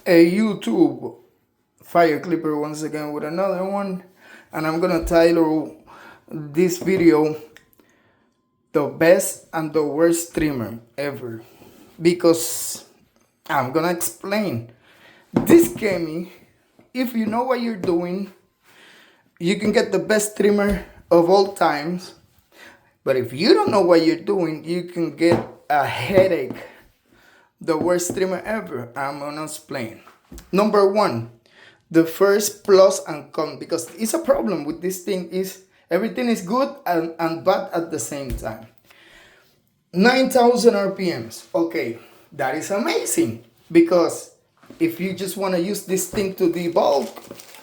a YouTube fire clipper once again with another one, and I'm gonna title this video the best and the worst trimmer ever, because I'm gonna explain this kemei. If you know what you're doing, you can get the best trimmer of all times. But if you don't know what you're doing, you can get a headache, the worst trimmer ever. I'm gonna explain. Number one, the first plus and con, because it's a problem with this thing is everything is good and bad at the same time. 9,000 RPMs. Okay, that is amazing, because if you just want to use this thing to debulk,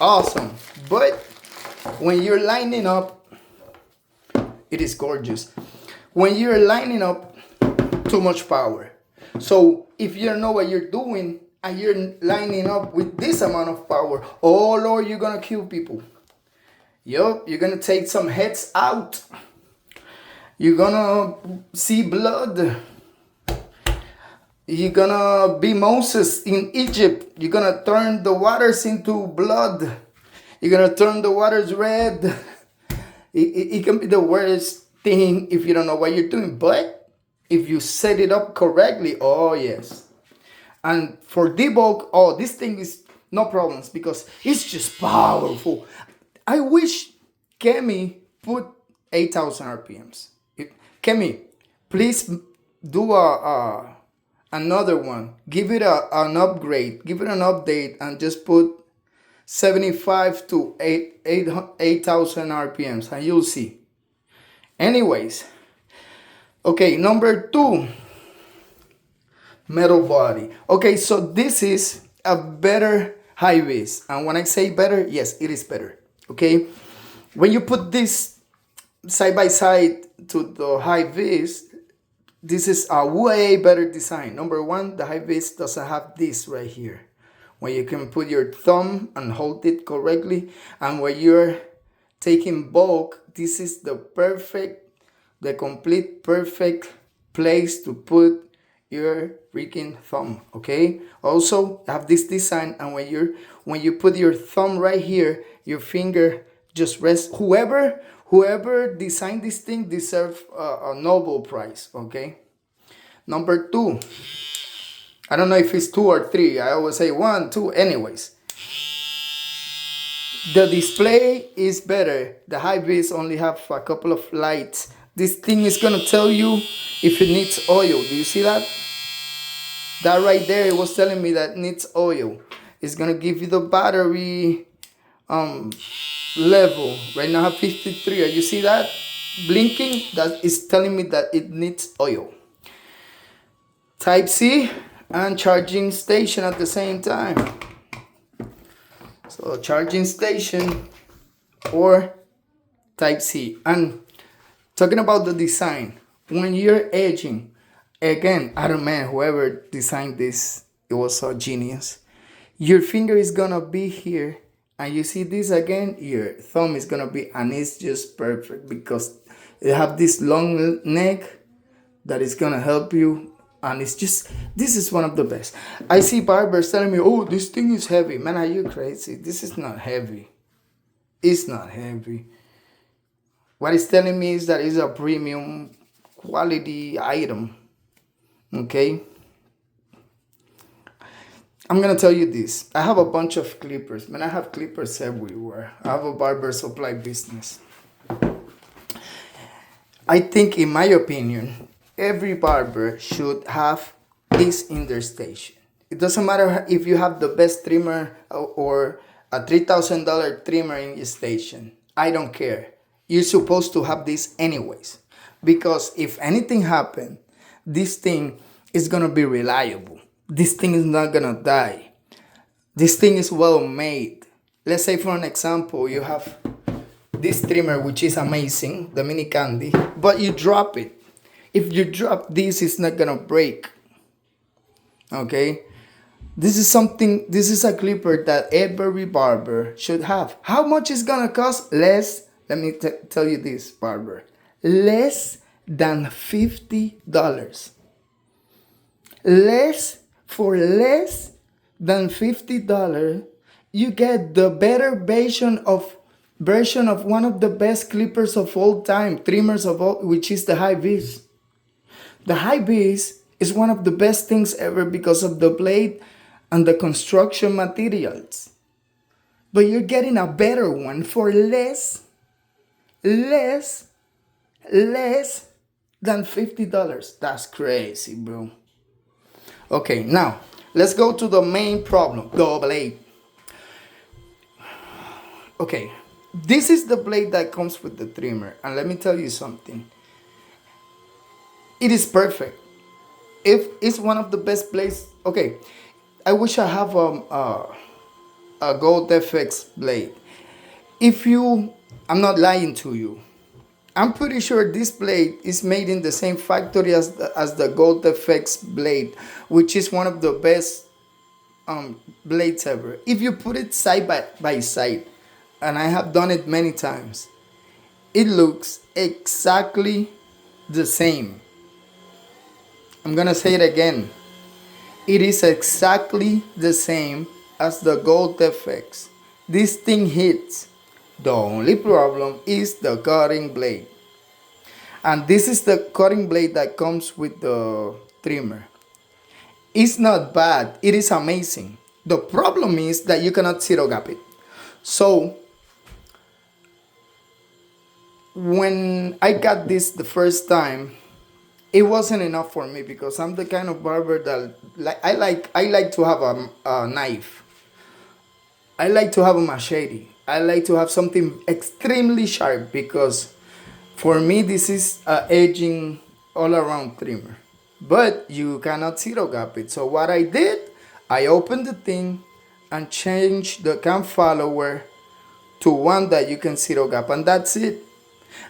awesome. But when you're lining up, it is gorgeous. When you're lining up, too much power. So if you don't know what you're doing and you're lining up with this amount of power, oh Lord, you're gonna kill people. Yup, you're gonna take some heads out. You're gonna see blood. You're gonna be Moses in Egypt. You're gonna turn the waters into blood. You're gonna turn the waters red. It can be the worst thing if you don't know what you're doing. But if you set it up correctly, oh yes. And for debug, oh, this thing is no problems because it's just powerful. I wish kemei put 8,000 RPMs. Kemei, please do another one. Give it an upgrade. Give it an update and just put 75 to 8,000 RPMs and you'll see. Anyways, okay, number two, metal body. Okay, so this is a better high vis, and when I say better, yes, it is better. Okay, when you put this side by side to the high vis, this is a way better design. Number one, the high vis doesn't have this right here, where you can put your thumb and hold it correctly, and when you're taking bulk, this is the complete perfect place to put your freaking thumb. Okay, also have this design, and when you put your thumb right here, your finger just rests. Whoever designed this thing deserves a Nobel Prize. Okay, number two, I don't know if it's two or three. I always say one, two. Anyways, the display is better. The high vis only have a couple of lights. This thing is gonna tell you if it needs oil. Do you see that? That right there, it was telling me that it needs oil. It's gonna give you the battery level. Right now I have 53. You see that blinking? That is telling me that it needs oil. Type C and charging station at the same time. So charging station or type C. And talking about the design, when you're edging, again, I don't know, whoever designed this, it was so genius. Your finger is gonna be here, and you see this again, your thumb is gonna be, and it's just perfect because it have this long neck that is gonna help you. And it's just, this is one of the best. I see barbers telling me, oh, this thing is heavy. Man, are you crazy? This is not heavy. It's not heavy. What it's telling me is that it's a premium quality item. Okay? I'm gonna tell you this. I have a bunch of clippers. Man, I have clippers everywhere. I have a barber supply business. I think, in my opinion, every barber should have this in their station. It doesn't matter if you have the best trimmer or a $3,000 trimmer in your station. I don't care. You're supposed to have this anyways. Because if anything happens, this thing is gonna be reliable. This thing is not gonna die. This thing is well made. Let's say, for an example, you have this trimmer, which is amazing, the mini candy, but you drop it. If you drop this, it's not gonna break. Okay, this is a clipper that every barber should have. How much is gonna cost? Less, let me tell you this, barber, less than $50. For less, than $50, you get the better version of one of the best clippers of all time, trimmers of all, which is the high vis. The high vis is one of the best things ever because of the blade and the construction materials. But you're getting a better one for less, less than $50. That's crazy, bro. Okay, now let's go to the main problem, the blade. Okay, this is the blade that comes with the trimmer, and let me tell you something. It is perfect. If it's one of the best blades, okay. I wish I have a Gold FX blade. I'm not lying to you. I'm pretty sure this blade is made in the same factory as the Gold FX blade, which is one of the best blades ever. If you put it side by side, and I have done it many times, it looks exactly the same. I'm gonna say it again. It is exactly the same as the Gold FX. This thing hits. The only problem is the cutting blade. And this is the cutting blade that comes with the trimmer. It's not bad, it is amazing. The problem is that you cannot zero gap it. So when I got this the first time, it wasn't enough for me because I'm the kind of barber that I like to have a knife. I like to have a machete. I like to have something extremely sharp because for me this is a edging all around trimmer. But you cannot zero gap it. So what I did, I opened the thing and changed the cam follower to one that you can zero gap, and that's it.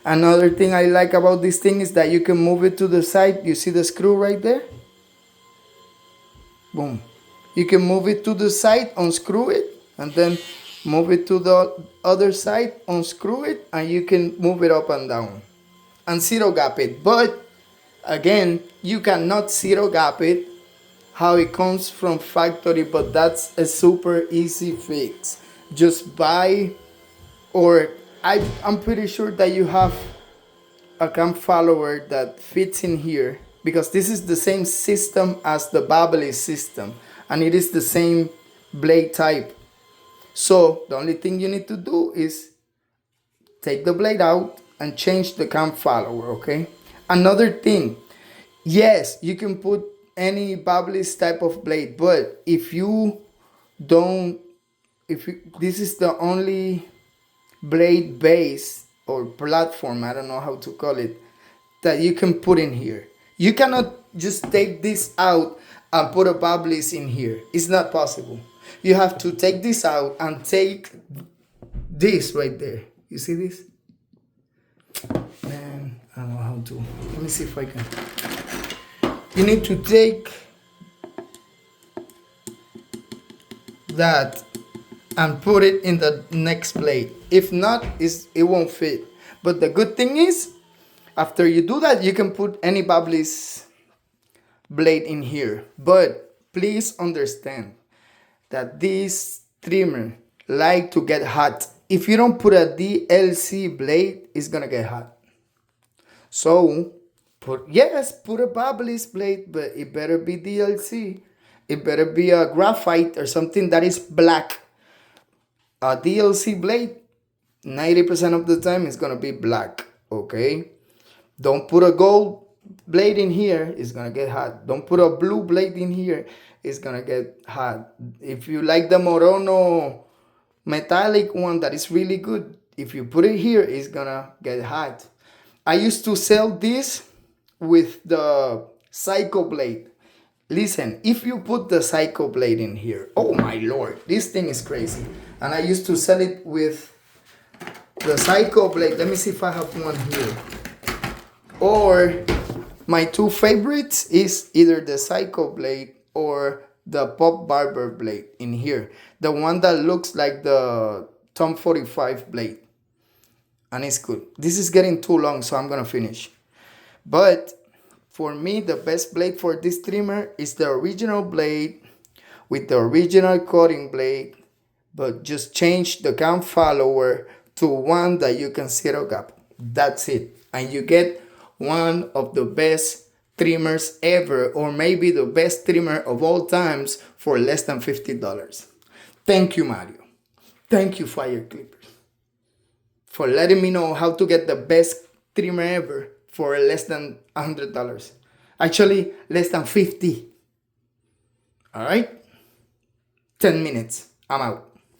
Another thing I like about this thing is that you can move it to the side. You see the screw right there? Boom. You can move it to the side, unscrew it, and then move it to the other side, unscrew it, and you can move it up and down and zero gap it. But again, you cannot zero gap it how it comes from factory, but that's a super easy fix. Just buy, or I'm pretty sure that you have a cam follower that fits in here, because this is the same system as the Babbly system and it is the same blade type. So the only thing you need to do is take the blade out and change the cam follower, okay? Another thing, yes, you can put any Babbly's type of blade, but if this is the only blade base or platform, I don't know how to call it, that you can put in here. You cannot just take this out and put a Babbly's in here. It's not possible. You have to take this out and take this right there. You see this? Man, I don't know how to. Let me see if I can. You need to take that and put it in the next blade. If not, it won't fit. But the good thing is, after you do that, you can put any Babbly's blade in here. But please understand that this trimmer like to get hot. If you don't put a DLC blade, it's gonna get hot. So put a Babbly's blade, but it better be DLC. It better be a graphite or something that is black. A DLC blade, 90% of the time is gonna be black, okay? Don't put a gold blade in here, it's gonna get hot. Don't put a blue blade in here, it's gonna get hot. If you like the Morono metallic one that is really good, if you put it here, it's gonna get hot. I used to sell this with the Psycho blade. Listen, if you put the Psycho blade in here, oh my lord, this thing is crazy. And I used to sell it with the Psycho blade. Let me see if I have one here. Or my two favorites is either the Psycho blade or the Pop Barber blade in here. The one that looks like the Tom 45 blade. And it's good. This is getting too long, so I'm gonna finish. But for me, the best blade for this trimmer is the original blade with the original cutting blade, but just change the cam follower to one that you can zero gap. That's it. And you get one of the best trimmers ever, or maybe the best trimmer of all times for less than $50. Thank you, Mario. Thank you, Fire Clippers, for letting me know how to get the best trimmer ever for less than $100. Actually, less than 50. All right? 10 minutes. I'm out.